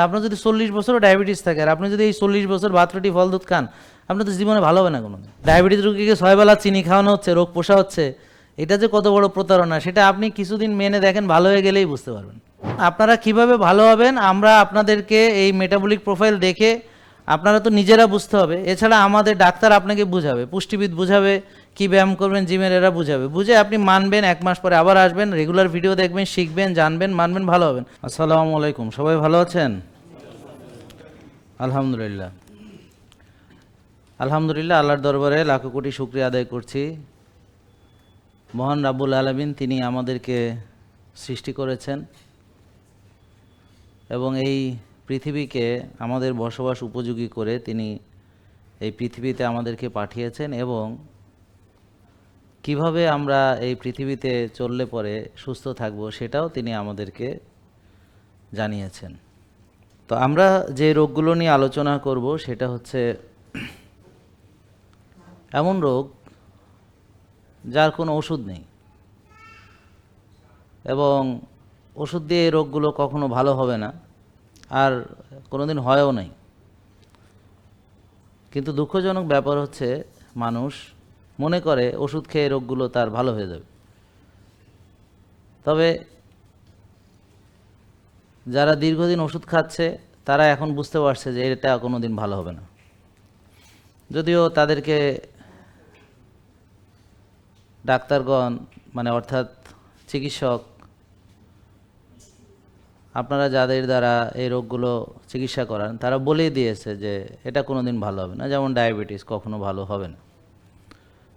আপনার যদি 40 বছরও ডায়াবেটিস থাকে আর আপনি যদি এই 40 বছর ভাত রুটি ফল দুধ খান, আপনার তো জীবনে ভালো হবে না কোনো। ডায়াবেটিস রোগীকে 6 বেলা চিনি খাওয়ানো হচ্ছে, রোগ পোষা হচ্ছে, এটা যে কত বড় প্রতারণা সেটা আপনি কিছুদিন মেনে দেখেন, ভালো হয়ে গেলেই বুঝতে পারবেন। আপনারা কিভাবে ভালো হবেন আমরা আপনাদেরকে এই মেটাবলিক প্রোফাইল দেখে আপনারা তো নিজেরা বুঝতে হবে, এছাড়া আমাদের ডাক্তার আপনাকে বুঝাবে, পুষ্টিবিদ বুঝাবে, কি ব্যায়াম করবেন জিমের এরা বুঝাবে, বুঝে আপনি মানবেন, 1 মাস পরে আবার আসবেন, রেগুলার ভিডিও দেখবেন, শিখবেন, জানবেন, মানবেন, ভালো হবেন। আসসালামু আলাইকুম, সবাই ভালো আছেন? আলহামদুলিল্লাহ। আলহামদুলিল্লাহ, আল্লাহর দরবারে লাখো কোটি শুকরিয়া আদায় করছি। মহান রাব্বুল আলামিন তিনি আমাদেরকে সৃষ্টি করেছেন এবং এই পৃথিবীকে আমাদের বসবাস উপযোগী করে তিনি এই পৃথিবীতে আমাদেরকে পাঠিয়েছেন এবং কিভাবে আমরা এই পৃথিবীতে চললে পরে সুস্থ থাকব সেটাও তিনি আমাদেরকে জানিয়েছেন। তো আমরা যে রোগগুলো নিয়ে আলোচনা করব সেটা হচ্ছে এমন রোগ যার কোনো ওষুধ নেই এবং ওষুধ দিয়ে এই রোগগুলো কখনো ভালো হবে না আর কোনোদিন হয়ও নাই। কিন্তু দুঃখজনক ব্যাপার হচ্ছে মানুষ মনে করে ওষুধ খেয়ে রোগগুলো তার ভালো হয়ে যাবে। তবে যারা দীর্ঘদিন ওষুধ খাচ্ছে তারা এখন বুঝতে পারছে যে এটা কোনোদিন ভালো হবে না, যদিও তাদেরকে ডাক্তারগণ মানে অর্থাৎ চিকিৎসক আপনারা যাদের দ্বারা এই রোগগুলো চিকিৎসা করান তারা বলেই দিয়েছে যে এটা কোনো দিন ভালো হবে না। যেমন ডায়াবেটিস কখনো ভালো হবে না,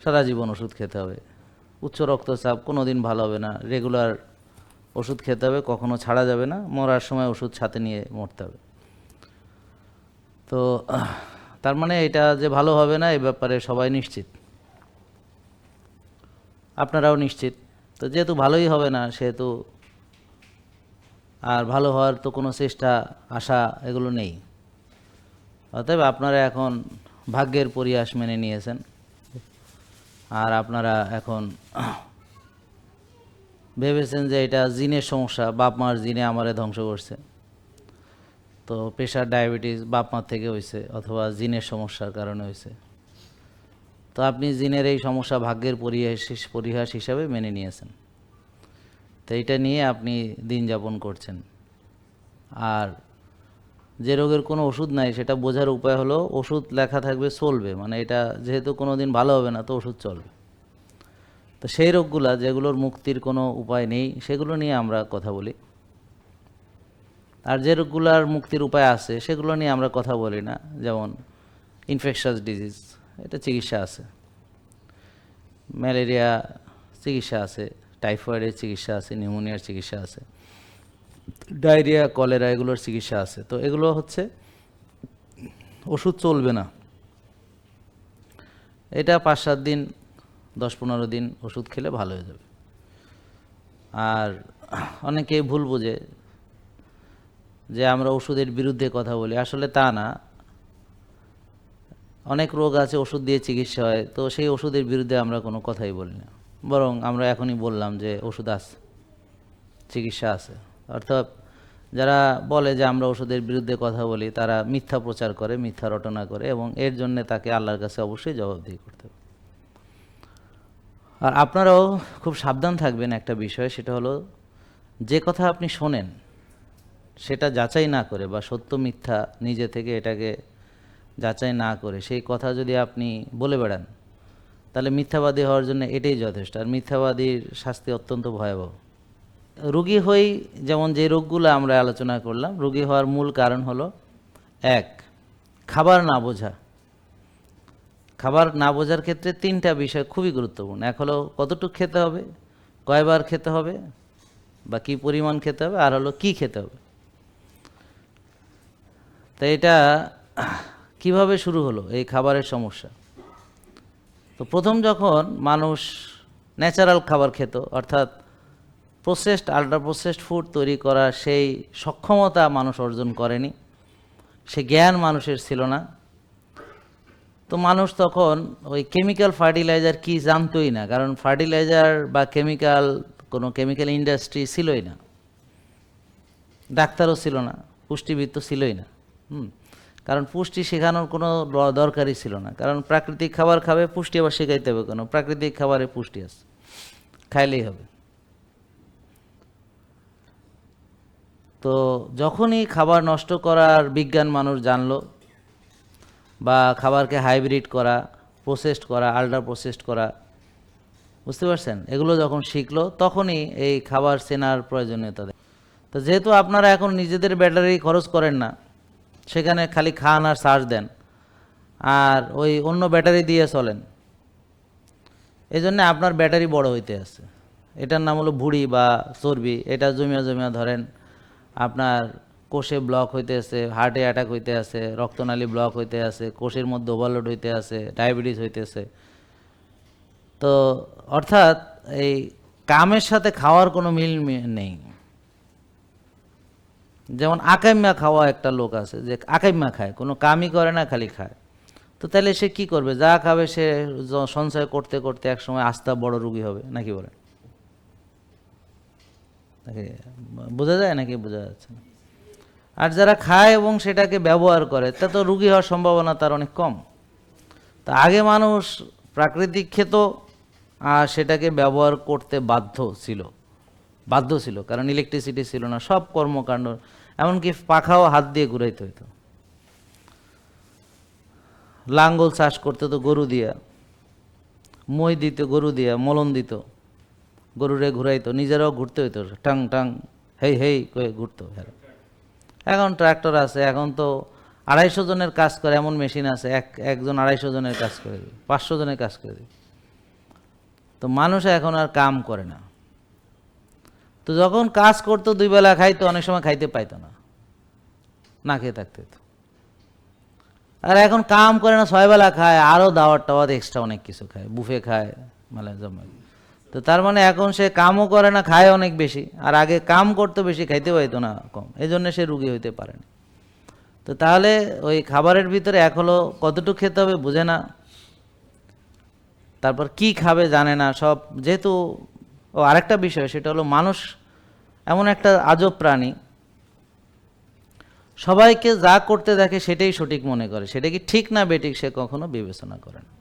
সারা জীবন ওষুধ খেতে হবে। উচ্চ রক্তচাপ কোনো দিন ভালো হবে না, রেগুলার ওষুধ খেতে হবে, কখনো ছাড়া যাবে না, মরার সময় ওষুধ সাথে নিয়ে মরতে হবে। তো তার মানে এটা যে ভালো হবে না এই ব্যাপারে সবাই নিশ্চিত, আপনারাও নিশ্চিত। তো যেহেতু ভালোই হবে না সেহেতু আর ভালো হওয়ার তো কোনো চেষ্টা আশা এগুলো নেই। অতএব আপনারা এখন ভাগ্যের পরিহাস মেনে নিয়েছেন আর আপনারা এখন ভেবেছেন যে এটা জিনের সমস্যা, বাপ মার জিনে আমারে ধ্বংস করছে। তো প্রেশার ডায়াবেটিস বাপ মার থেকে হয়েছে অথবা জিনের সমস্যার কারণে হয়েছে। তো আপনি জিনের এই সমস্যা ভাগ্যের পরিহাস হিসাবে মেনে নিয়েছেন। তো এটা নিয়ে আপনি দিন যাপন করছেন। আর যে রোগের কোনো ওষুধ নাই সেটা বোঝার উপায় হলো ওষুধ লেখা থাকবে চলবে, মানে এটা যেহেতু কোনো দিন ভালো হবে না তো ওষুধ চলবে। তো সেই রোগগুলা যেগুলোর মুক্তির কোনো উপায় নেই সেগুলো নিয়ে আমরা কথা বলি, আর যে রোগগুলার মুক্তির উপায় আছে সেগুলো নিয়ে আমরা কথা বলি না। যেমন ইনফেকশাস ডিজিজ, এটা চিকিৎসা আছে, ম্যালেরিয়া চিকিৎসা আছে, টাইফয়েডের চিকিৎসা আছে, নিউমোনিয়ার চিকিৎসা আছে, ডায়রিয়া কলেরা এগুলোর চিকিৎসা আছে। তো এগুলো হচ্ছে ওষুধ চলবে না, এটা 5-7 দিন 10-15 দিন ওষুধ খেলে ভালো হয়ে যাবে। আর অনেকে ভুল বোঝে যে আমরা ওষুধের বিরুদ্ধে কথা বলি, আসলে তা না। অনেক রোগ আছে ওষুধ দিয়ে চিকিৎসা হয়, তো সেই ওষুধের বিরুদ্ধে আমরা কোনো কথাই বলি না, বরং আমরা এখনই বললাম যে ওষুধ আছে, চিকিৎসা আছে। অর্থাৎ যারা বলে যে আমরা ওষুধের বিরুদ্ধে কথা বলি তারা মিথ্যা প্রচার করে, মিথ্যা রটনা করে এবং এর জন্য তাকে আল্লাহর কাছে অবশ্যই জবাবদিহি করতে হবে। আর আপনারাও খুব সাবধান থাকবেন একটা বিষয়, সেটা হলো যে কথা আপনি শোনেন সেটা যাচাই না করে বা সত্য মিথ্যা নিজে থেকে এটাকে যাচাই না করে সেই কথা যদি আপনি বলে বেড়ান তাহলে মিথ্যাবাদী হওয়ার জন্য এটাই যথেষ্ট। আর মিথ্যাবাদীর শাস্তি অত্যন্ত ভয়াবহ। রোগী হই যেমন যে রোগগুলো আমরা আলোচনা করলাম, রোগী হওয়ার মূল কারণ হলো 1, খাবার না বোঝা। খাবার না বোঝার ক্ষেত্রে 3টা বিষয় খুবই গুরুত্বপূর্ণ। এক হলো কতটুকু খেতে হবে, কয়বার খেতে হবে বা কী পরিমাণ খেতে হবে, আর হলো কী খেতে হবে। তো এটা কিভাবে শুরু হলো এই খাবারের সমস্যা? তো প্রথম যখন মানুষ ন্যাচারাল খাবার খেত, অর্থাৎ প্রসেসড আল্ট্রা প্রসেসড ফুড তৈরি করার সেই সক্ষমতা মানুষ অর্জন করেনি, সে জ্ঞান মানুষের ছিল না। তো মানুষ তখন ওই কেমিক্যাল ফার্টিলাইজার কি জানতোই না, কারণ ফার্টিলাইজার বা কোনো কেমিক্যাল ইন্ডাস্ট্রি ছিলই না, ডাক্তারও ছিল না। পুষ্টিবিদ তো ছিলই না। কারণ পুষ্টি শেখানোর কোনো দরকারই ছিল না, কারণ প্রাকৃতিক খাবার খাবে, পুষ্টি আবার শেখাইতে হবে কেন? প্রাকৃতিক খাবারে পুষ্টি আছে, খাইলেই হবে। তো যখনই খাবার নষ্ট করার বিজ্ঞান মানুষ জানলো, বা খাবারকে হাইব্রিড করা, প্রসেসড করা, আল্ট্রা প্রসেসড করা, বুঝতে পারছেন, এগুলো যখন শিখলো তখনই এই খাবার চেনার প্রয়োজনীয়তা দেয়। তো যেহেতু আপনারা এখন নিজেদের ব্যাটারি খরচ করেন না, সেখানে খালি খান আর চার্জ দেন, আর ওই অন্য ব্যাটারি দিয়ে চলেন, এই জন্যে আপনার ব্যাটারি বড় হইতে আছে। এটার নাম হলো ভুঁড়ি বা চর্বি। এটা জমিয়া জমিয়া ধরেন আপনার কোষে ব্লক হইতে আছে, হার্টে অ্যাটাক হইতে আছে, রক্তনালী ব্লক হইতে আছে, কোষের মধ্যে ওভারলোড হইতে আছে, ডায়াবেটিস হইতেছে। তো অর্থাৎ এই কামের সাথে খাওয়ার কোনো মিল নেই। যেমন আকাইম্যা খাওয়া একটা লোক আছে, যে আকাইম্যা খায়, কোনো কামই করে না, খালি খায়। তো তাহলে সে কি করবে? যা খাবে সে সঞ্চয় করতে করতে একসময় আস্তা বড় রোগী হবে, নাকি বলেন? নাকি বোঝা যায় নাকি বোঝা যাচ্ছে না? আর যারা খায় এবং সেটাকে ব্যবহার করে, তা তো রোগী হওয়ার সম্ভাবনা তার অনেক কম। তা আগে মানুষ প্রাকৃতিক খেত আর সেটাকে ব্যবহার করতে বাধ্য ছিল, কারণ ইলেকট্রিসিটি ছিল না, সব কর্মকাণ্ড, এমনকি পাখাও হাত দিয়ে ঘুরাইতে হইতো। লাঙ্গল চাষ করতে তো গরু দিয়া, মই দিত গরু দিয়া, মলন দিত, গরুরে ঘুরাইতো, নিজেরাও ঘুরতে হইতো, টাং টাং হেই হেই করে ঘুরতো। এখন ট্রাক্টর আছে, এখন তো 250 জনের কাজ করে এমন মেশিন আছে, একজন 250 জনের কাজ করে দিবে, 500 জনের কাজ করে দিবে। তো মানুষ এখন আর কাম করে না। তো যখন কাজ করতো 2 বেলা খাইতো, অনেক সময় খাইতে পাইতো না, না খেয়ে থাকতে হতো। আর এখন কাম করে না, 6 বেলা খায়, আরও দাওয়াত টাওয়াত এক্সট্রা অনেক কিছু খায়, বুফে খায়, মানে জমে। তো তার মানে এখন সে কামও করে না, খায় অনেক বেশি, আর আগে কাম করতো বেশি, খাইতে পাইতো না কম, এই জন্য সে রুগী হইতে পারে না। তো তাহলে ওই খাবারের ভিতরে এক হলো কতটুকু খেতে হবে বুঝে না, তারপর কি খাবে জানে না সব। যেহেতু আরেকটা বিষয়, সেটা হলো মানুষ এমন একটা আজব প্রাণী, সবাইকে যা করতে দেখে সেটাই সঠিক মনে করে, সেটা কি ঠিক না বেঠিক সে কখনো বিবেচনা করে না।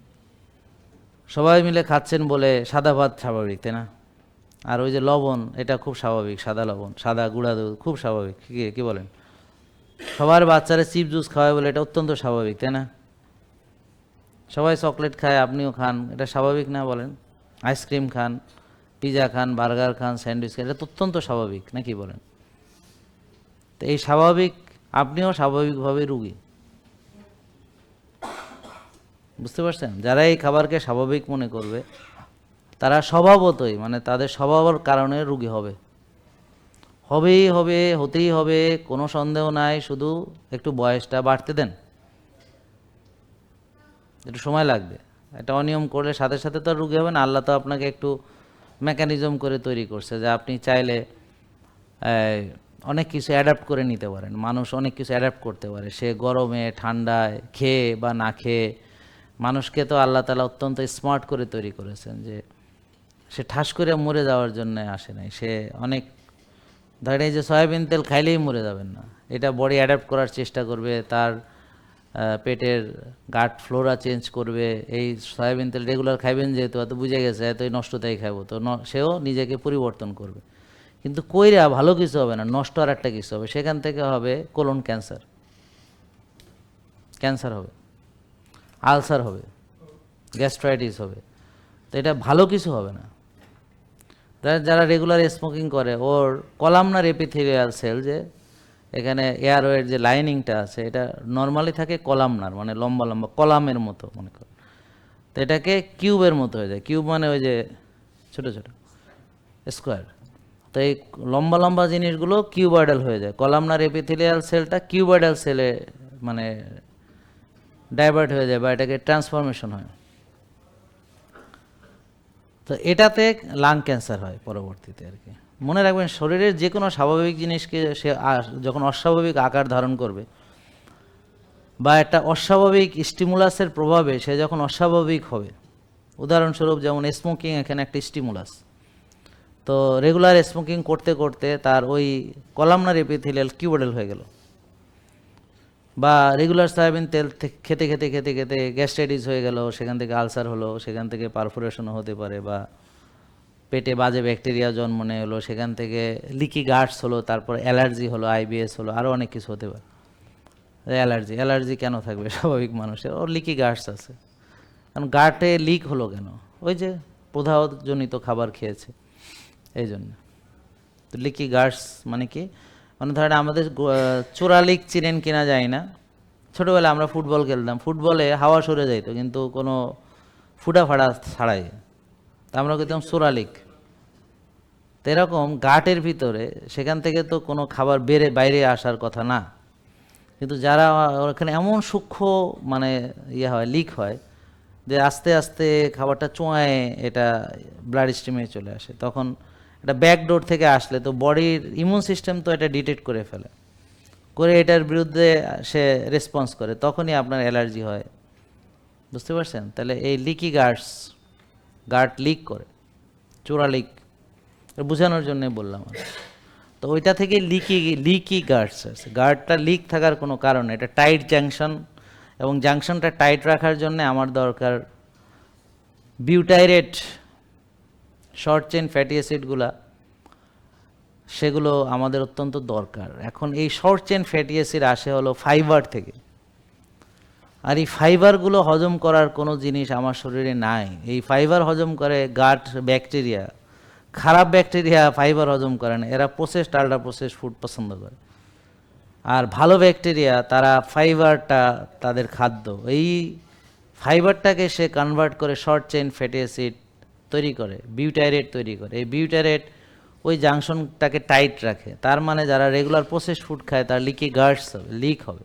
সবাই মিলে খাচ্ছেন বলে সাদা ভাত স্বাভাবিক, তাই না? আর ওই যে লবণ, এটা খুব স্বাভাবিক, সাদা লবণ, সাদা গুঁড়া দুধ খুব স্বাভাবিক, কি বলেন? সবার বাচ্চারা চিপ জুস খাওয়ায় বলে এটা অত্যন্ত স্বাভাবিক, তাই না? সবাই চকলেট খায়, আপনিও খান, এটা স্বাভাবিক না বলেন? আইসক্রিম খান, পিজা খান, বার্গার খান, স্যান্ডউইচ খান, এটা তো অত্যন্ত স্বাভাবিক, নাকি বলেন? তো এই স্বাভাবিক, আপনিও স্বাভাবিকভাবে রুগী, বুঝতে পারছেন? যারা এই খাবারকে স্বাভাবিক মনে করবে তারা স্বভাবতই, মানে তাদের স্বভাবের কারণে রুগী হতেই হবে, কোনো সন্দেহ নাই। শুধু একটু বয়সটা বাড়তে দেন, একটু সময় লাগবে। এটা অনিয়ম করলে সাথে সাথে তো আর রুগী হবে না। আল্লাহ তো আপনাকে একটু মেকানিজম করে তৈরি করছে, যে আপনি চাইলে অনেক কিছু অ্যাডাপ্ট করে নিতে পারেন। মানুষ অনেক কিছু অ্যাডাপ্ট করতে পারে, সে গরমে ঠান্ডায় খেয়ে বা না খেয়ে। মানুষকে তো আল্লাহ তাআলা অত্যন্ত স্মার্ট করে তৈরি করেছেন, যে সে ঠাস করে মরে যাওয়ার জন্য আসে নাই। সে অনেক, ধরেন এই যে সয়াবিন তেল খাইলেই মরে যাবেন না, এটা বডি অ্যাডাপ্ট করার চেষ্টা করবে, তার পেটের গাট ফ্লোরা চেঞ্জ করবে। এই সয়াবিন তেল রেগুলার খাইবেন যেহেতু, এত বুঝে গেছে এতই নষ্ট তাই খাবো, তো সেও নিজেকে পরিবর্তন করবে। কিন্তু কইরা ভালো কিছু হবে না, নষ্ট আর একটা কিছু হবে। সেখান থেকে হবে কোলন ক্যান্সার হবে, আলসার হবে, গ্যাস্ট্রাইটিস হবে। তো এটা ভালো কিছু হবে না। যারা রেগুলার স্মোকিং করে, ওর কলামনার এপিথেলিয়াল সেল, যে এখানে এয়ারওয়ের যে লাইনিংটা আছে, এটা নর্মালি থাকে কলামনার, মানে লম্বা লম্বা কলামের মতো মনে করেন। তো এটাকে কিউবের মতো হয়ে যায়। কিউব মানে ওই যে ছোট ছোট স্কোয়ার। তো এই লম্বা লম্বা জিনিসগুলো কিউবয়েডাল হয়ে যায়। কলামনার এপিথেলিয়াল সেলটা কিউবয়েডাল সেলে মানে ডাইভার্ট হয়ে যায়, বা এটাকে ট্রান্সফরমেশন হয়। তো এটাতে লাং ক্যান্সার হয় পরবর্তীতে আর কি। মনে রাখবেন, শরীরের যে কোনো স্বাভাবিক জিনিসকে সে যখন অস্বাভাবিক আকার ধারণ করবে, বা একটা অস্বাভাবিক স্টিমুলাসের প্রভাবে সে যখন অস্বাভাবিক হবে, উদাহরণস্বরূপ যেমন স্মোকিং এখানে একটা স্টিমুলাস। তো রেগুলার স্মোকিং করতে করতে তার ওই কলামনার এপিথেলিয়াল কিউবয়েডাল হয়ে গেল, বা রেগুলার সয়াবিন তেল খেতে খেতে খেতে খেতে গ্যাস্ট্রাইটিস হয়ে গেল, সেখান থেকে আলসার হলো, সেখান থেকে পারফোরেশনও হতে পারে, বা পেটে বাজে ব্যাকটেরিয়া জন্ম নিয়ে হলো, সেখান থেকে লিকি গার্ডস হলো, তারপর অ্যালার্জি হলো, আইবিএস হলো, আরও অনেক কিছু হতে পারে। অ্যালার্জি কেন থাকবে স্বাভাবিক মানুষের? ওর লিকি গার্ডস আছে। কারণ গার্টে লিক হলো কেন? ওই যে প্রদাহজনিত খাবার খেয়েছে এই জন্য। তো লিকি গার্ডস মানে কি? মানে ধরেন আমাদের চোরা লিক চিনেন কিনা যায় না, ছোটোবেলায় আমরা ফুটবল খেলতাম, ফুটবলে হাওয়া সরে যাইতো কিন্তু কোনো ফুটা ফাড়া ছাড়াই, তা আমরা খেতাম চোরা লিক। তো এরকম গাটের ভিতরে, সেখান থেকে তো কোনো খাবার বাইরে আসার কথা না, কিন্তু যারা ওখানে এমন সূক্ষ্ম মানে হয়, লিক হয়, যে আস্তে আস্তে খাবারটা চোঁয়ায় এটা ব্লাড স্ট্রিমে চলে আসে, তখন এটা ব্যাকডোর থেকে আসলে তো বডির ইমিউন সিস্টেম তো এটা ডিটেক্ট করে ফেলে, করে এটার বিরুদ্ধে সে রেসপন্স করে, তখনই আপনার অ্যালার্জি হয়। বুঝতে পারছেন? তাহলে এই লিকি গার্ড লিক করে, চোরা লিক, বোঝানোর জন্য বললাম। তো ওইটা থেকে লিকি গার্ডস আছে। গার্ডটা লিক থাকার কোনো কারণ, এটা টাইট জাংশন, এবং জাংশনটা টাইট রাখার জন্য আমার দরকার বিউটাইরেট, শর্ট চেইন ফ্যাটি অ্যাসিডগুলা, সেগুলো আমাদের অত্যন্ত দরকার। এখন এই শর্ট চেইন ফ্যাটি অ্যাসিড আসে হলো ফাইবার থেকে, আর এই ফাইবারগুলো হজম করার কোনো জিনিস আমার শরীরে নাই। এই ফাইবার হজম করে গাট ব্যাকটেরিয়া, খারাপ ব্যাকটেরিয়া ফাইবার হজম করে না, এরা প্রসেসড আল্ট্রা প্রসেসড ফুড পছন্দ করে। আর ভালো ব্যাকটেরিয়া তারা ফাইবারটা তাদের খাদ্য, এই ফাইবারটাকে সে কনভার্ট করে শর্ট চেইন ফ্যাটি অ্যাসিড তৈরি করে, বিউটাইরেট তৈরি করে। এই বিউটাইরেট ওই জাংশনটাকে টাইট রাখে। তার মানে যারা রেগুলার প্রসেসড ফুড খায় তার লিকি গার্ডস হবে, লিক হবে।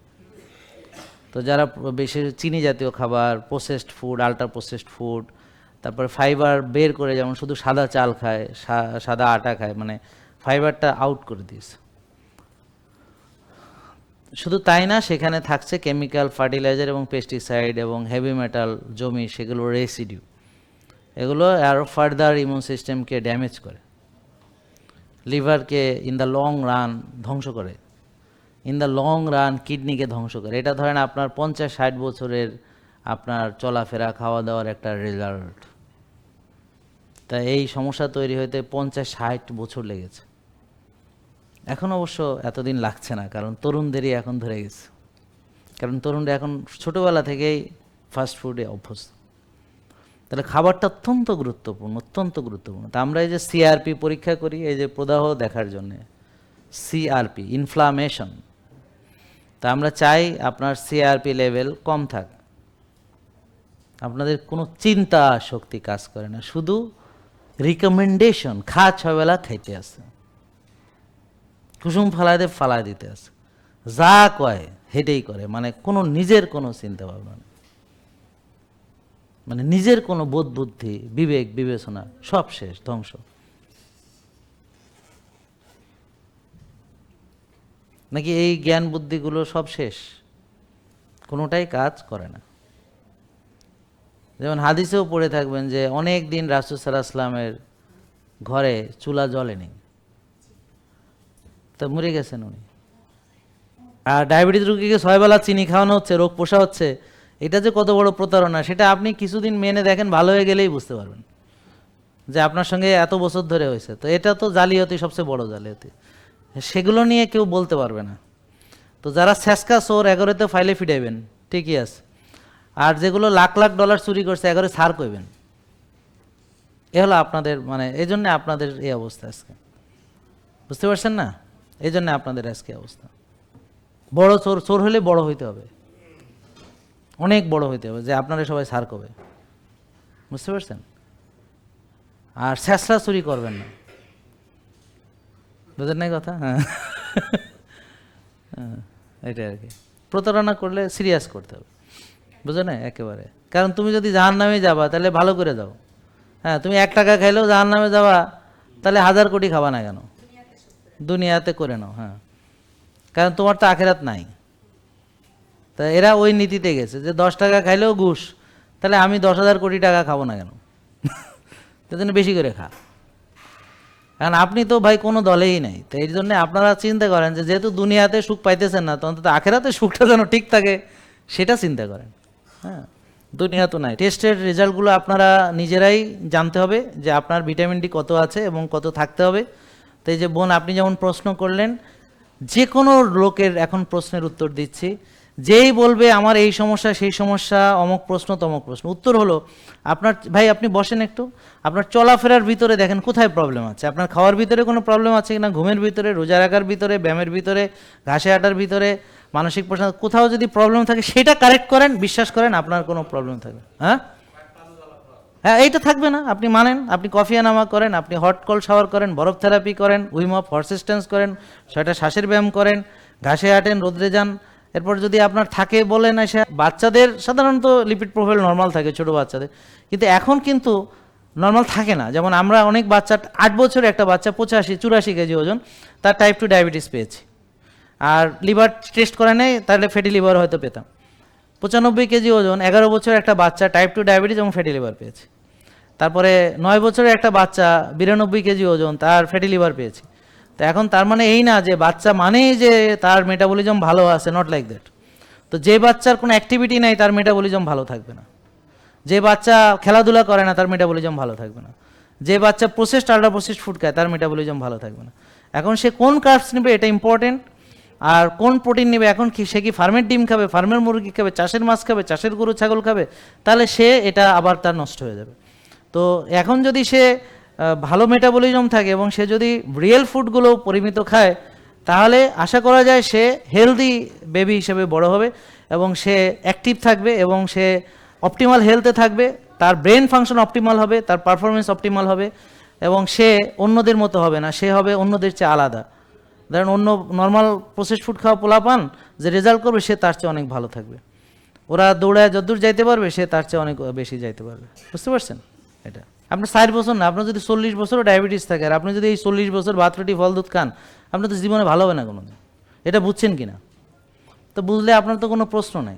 তো যারা বেশি চিনি জাতীয় খাবার, processed food, ultra processed food, তারপরে ফাইবার বের করে, যেমন শুধু সাদা চাল খায়, সাদা আটা খায়, মানে ফাইবারটা আউট করে দিয়েছে। শুধু তাই না, সেখানে থাকছে কেমিক্যাল, ফার্টিলাইজার এবং পেস্টিসাইড এবং হেভি মেটাল জমি, সেগুলো রেসিডিউ, এগুলো আরও ফার্দার ইমিউন সিস্টেমকে ড্যামেজ করে, লিভারকে ইন দ্য লং রান ধ্বংস করে, ইন দ্য লং রান কিডনিকে ধ্বংস করে। এটা ধরেন আপনার 50-60 বছরের আপনার চলাফেরা, খাওয়া দাওয়ার একটা রেজাল্ট। তা এই সমস্যা তৈরি হতে 50-60 বছর লেগেছে। এখন অবশ্য এতদিন লাগছে না, কারণ তরুণদেরই এখন ধরে গেছে, কারণ তরুণরা এখন ছোটোবেলা থেকেই ফাস্ট ফুডে অভ্যস্ত। তাহলে খাবারটা অত্যন্ত গুরুত্বপূর্ণ, অত্যন্ত গুরুত্বপূর্ণ। তা আমরা এই যে সিআরপি পরীক্ষা করি, এই যে প্রদাহ দেখার জন্যে, সিআরপি ইনফ্লামেশন, তা আমরা চাই আপনার সিআরপি লেভেল কম থাক, আপনাদের কোনো চিন্তা শক্তি কাজ করে না, শুধু রিকমেন্ডেশন, 6 বেলা খাইতে আছে, কুসুম ফালায় দিতে আছে, যা কয় হেঁটেই করে, মানে কোনো নিজের কোনো চিন্তা ভাবনা নেই, মানে নিজের কোনো বোধ বুদ্ধি, বিবেক বিবেচনা সব শেষ, ধ্বংস। নাকি এই জ্ঞান বুদ্ধিগুলো সব শেষ, কোনোটাই কাজ করে না। যেমন হাদিসেও পড়ে থাকবেন যে অনেক দিন রাসূল সাল্লাল্লাহু আলাইহি ওয়াসাল্লামের ঘরে চুলা জ্বলেনি, তা মরে গেছেন উনি। আর ডায়াবেটিস রোগীকে 6 বেলা চিনি খাওয়ানো হচ্ছে, রোগ পোষা হচ্ছে, এটা যে কত বড় প্রতারণা, সেটা আপনি কিছুদিন মেনে দেখেন, ভালো হয়ে গেলেই বুঝতে পারবেন যে আপনার সঙ্গে এত বছর ধরে হয়েছে। তো এটা তো জালিয়াতি, সবচেয়ে বড় জালিয়াতি, সেগুলো নিয়ে কেউ বলতে পারবে না। তো যারা ছেসকা চোর, এগোরেতে ফাইলে ফিটাইবেন, ঠিকই আছে, আর যেগুলো লাখ লাখ ডলার চুরি করছে এগোরে ছাড় কইবেন। এ হলো আপনাদের, মানে এই জন্যে আপনাদের এই অবস্থা আজকে, বুঝতে পারছেন না? এই জন্য আপনাদের আজকে অবস্থা। বড় চোর হলে বড় হইতে হবে, অনেক বড় হইতে হবে, যে আপনারা সবাই ছাড় কবে, বুঝতে পারছেন? আর ছেঁচড়া চুরি করবেন না, বুঝলেন না কথা? হ্যাঁ, এটাই আর কি। প্রতারণা করলে সিরিয়াস করতে হবে, বুঝো না একেবারে। কারণ তুমি যদি জাহান্নামে যাবা তাহলে ভালো করে যাও। হ্যাঁ, তুমি 1 টাকা খাইলেও জাহান্নামে যাবা, তাহলে 1000 কোটি খাবা না কেন? দুনিয়াতে করে নাও। হ্যাঁ, কারণ তোমার তো আখেরাত নাই। তা এরা ওই নীতিতে গেছে যে 10 টাকা খাইলেও ঘুষ, তাহলে আমি 10,000 কোটি টাকা খাবো না কেন? তার জন্য বেশি করে খা। কারণ আপনি তো ভাই কোনো দলেই নাই, তো এই জন্য আপনারা চিন্তা করেন যে যেহেতু দুনিয়াতে সুখ পাইতেছেন না, তো অন্তত আখেরাতে সুখটা যেন ঠিক থাকে সেটা চিন্তা করেন। হ্যাঁ, দুনিয়া তো নাই। টেস্টের রেজাল্টগুলো আপনারা নিজেরাই জানতে হবে যে আপনার ভিটামিন ডি কত আছে এবং কত থাকতে হবে। তো এই যে বোন আপনি যেমন প্রশ্ন করলেন, যে কোনো লোকের এখন প্রশ্নের উত্তর দিচ্ছি, যেই বলবে আমার এই সমস্যা সেই সমস্যা, অমুক প্রশ্ন তমুক প্রশ্ন, উত্তর হলো আপনার ভাই আপনি বসেন একটু, আপনার চলাফেরার ভিতরে দেখেন কোথায় প্রবলেম আছে, আপনার খাওয়ার ভিতরে কোনো প্রবলেম আছে কিনা, ঘুমের ভিতরে, রোজা রাখার ভিতরে, ব্যায়ামের ভিতরে, ঘাসে হাঁটার ভিতরে, মানসিক প্রশ্ন, কোথাও যদি প্রবলেম থাকে সেটা কারেক্ট করেন, বিশ্বাস করেন আপনার কোনো প্রবলেম থাকবে। হ্যাঁ হ্যাঁ, এইটা থাকবে না, আপনি মানেন, আপনি কফি আনামা করেন, আপনি হট কোল্ড শাওয়ার করেন, বরফ থেরাপি করেন, উইম অফ হর্সিস্টেন্স করেন, 6টা শ্বাসের ব্যায়াম করেন, ঘাসে হাঁটেন, রোদ্রে যান। এরপর যদি আপনার থাকে বলেন এসে, বাচ্চাদের সাধারণত লিপিড প্রোফাইল নর্মাল থাকে ছোটো বাচ্চাদের, কিন্তু এখন কিন্তু নর্মাল থাকে না। যেমন আমরা অনেক বাচ্চা, 8 বছরের একটা বাচ্চা 85-84 কেজি ওজন, তার টাইপ 2 ডায়াবেটিস পেয়েছি, আর লিভার টেস্ট করে নেয়, তাহলে ফ্যাটি লিভার হয়তো পেতাম। 95 কেজি ওজন 11 বছরের একটা বাচ্চা টাইপ 2 ডায়াবেটিস এবং ফ্যাটি লিভার পেয়েছে। তারপরে 9 বছরের একটা বাচ্চা 92 কেজি ওজন, তার ফ্যাটি লিভার পেয়েছে। তো এখন তার মানে এই না যে বাচ্চা মানেই যে তার মেটাবলিজম ভালো আছে, নট লাইক দ্যাট। তো যে বাচ্চার কোনো অ্যাক্টিভিটি নাই তার মেটাবলিজম ভালো থাকবে না, যে বাচ্চা খেলাধুলা করে না তার মেটাবলিজম ভালো থাকবে না, যে বাচ্চা প্রসেসড আল্ট্রা প্রসেসড ফুড খায় তার মেটাবলিজম ভালো থাকবে না। এখন সে কোন কার্বস নেবে এটা ইম্পর্টেন্ট, আর কোন প্রোটিন নেবে, এখন কি সে কি ফার্মের ডিম খাবে, ফার্মের মুরগি খাবে, চাষের মাছ খাবে, চাষের গরু ছাগল খাবে, তাহলে সে এটা আবার তার নষ্ট হয়ে যাবে। তো এখন যদি সে ভালো মেটাবলিজম থাকে এবং সে যদি রিয়েল ফুডগুলো পরিমিত খায়, তাহলে আশা করা যায় সে হেলদি বেবি হিসেবে বড় হবে এবং সে অ্যাক্টিভ থাকবে এবং সে অপটিমাল হেলথে থাকবে, তার ব্রেন ফাংশন অপটিমাল হবে, তার পারফরমেন্স অপটিমাল হবে এবং সে অন্যদের মতো হবে না, সে হবে অন্যদের চেয়ে আলাদা। ধরেন অন্য নর্মাল প্রসেসড ফুড খাওয়া পোলাপান যে রেজাল্ট করবে সে তার চেয়ে অনেক ভালো থাকবে, ওরা দৌড়ায় যতদূর যাইতে পারবে সে তার চেয়ে অনেক বেশি যাইতে পারবে। বুঝতে পারছেন? এটা আপনার 60 বছর না, আপনার যদি 40 বছরও ডায়াবেটিস থাকে আর আপনি যদি এই 40 বছর ভাত রুটি ফল দুধ খান, আপনার তো জীবনে ভালো হবে না কোনো দিন। এটা বুঝছেন কি না? তো বুঝলে আপনার তো কোনো প্রশ্ন নাই।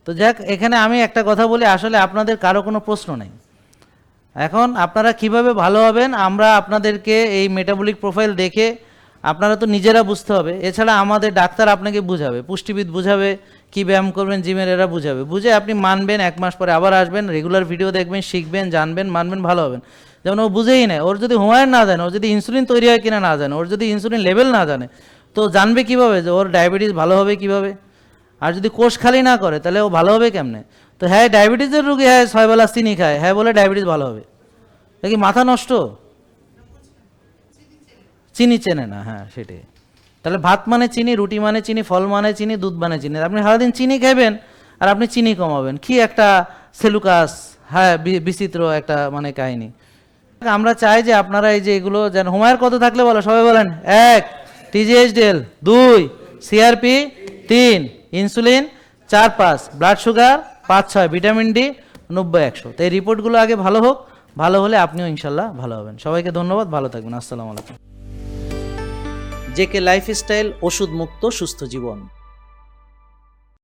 তো যাক, এখানে আমি একটা কথা বলি, আসলে আপনাদের কারো কোনো প্রশ্ন নেই। এখন আপনারা কিভাবে ভালো হবেন, আমরা আপনাদেরকে এই মেটাবলিক প্রোফাইল দেখে আপনারা তো নিজেরা বুঝতে হবে, এছাড়া আমাদের ডাক্তার আপনাকে বুঝাবে, পুষ্টিবিদ বুঝাবে, কি ব্যায়াম করবেন জিমের এরা বুঝাবে, বুঝে আপনি মানবেন, 1 মাস পরে আবার আসবেন, রেগুলার ভিডিও দেখবেন, শিখবেন, জানবেন, মানবেন, ভালো হবেন। যেমন ও বুঝেই নেয়, ওর যদি হুমায়ুন না জানে, ওর যদি ইনসুলিন তৈরি হয় কিনা না জানে, ওর যদি ইনসুলিন লেভেল না জানে, তো জানবে কিভাবে যে ওর ডায়াবেটিস ভালো হবে কিভাবে? আর যদি কোষ খালি না করে তাহলে ও ভালো হবে কেমনে? তো হ্যাঁ, ডায়াবেটিসের রোগী, হ্যাঁ 6 বেলা চিনি খায়, হ্যাঁ বলে ডায়াবেটিস ভালো হবে, এটা কি মাথা নষ্ট? চিনি চেনে না, হ্যাঁ সেটাই। তাহলে ভাত মানে চিনি, রুটি মানে চিনি, ফল মানে চিনি, দুধ মানে চিনি, আপনি সারাদিন চিনি খাবেন আর আপনি চিনি কমাবেন, কি একটা সেলুকাস, হ্যাঁ বিচিত্র একটা মানে কাহিনী। আমরা চাই যে আপনারা এই যে এগুলো যেন, হুমায়ের কত থাকলে বলো, সবাই বলেন। 1 TGHDL, 2 CRP, 3 insulin, 4-5 blood sugar, 5-6 vitamin D, 90-100। তো এই রিপোর্টগুলো আগে ভালো হোক, ভালো হলে আপনিও ইনশাল্লাহ ভালো হবেন। সবাইকে ধন্যবাদ, ভালো থাকবেন, আসসালামু আলাইকুম। জেকে লাইফস্টাইল, ওষুধ মুক্ত সুস্থ জীবন।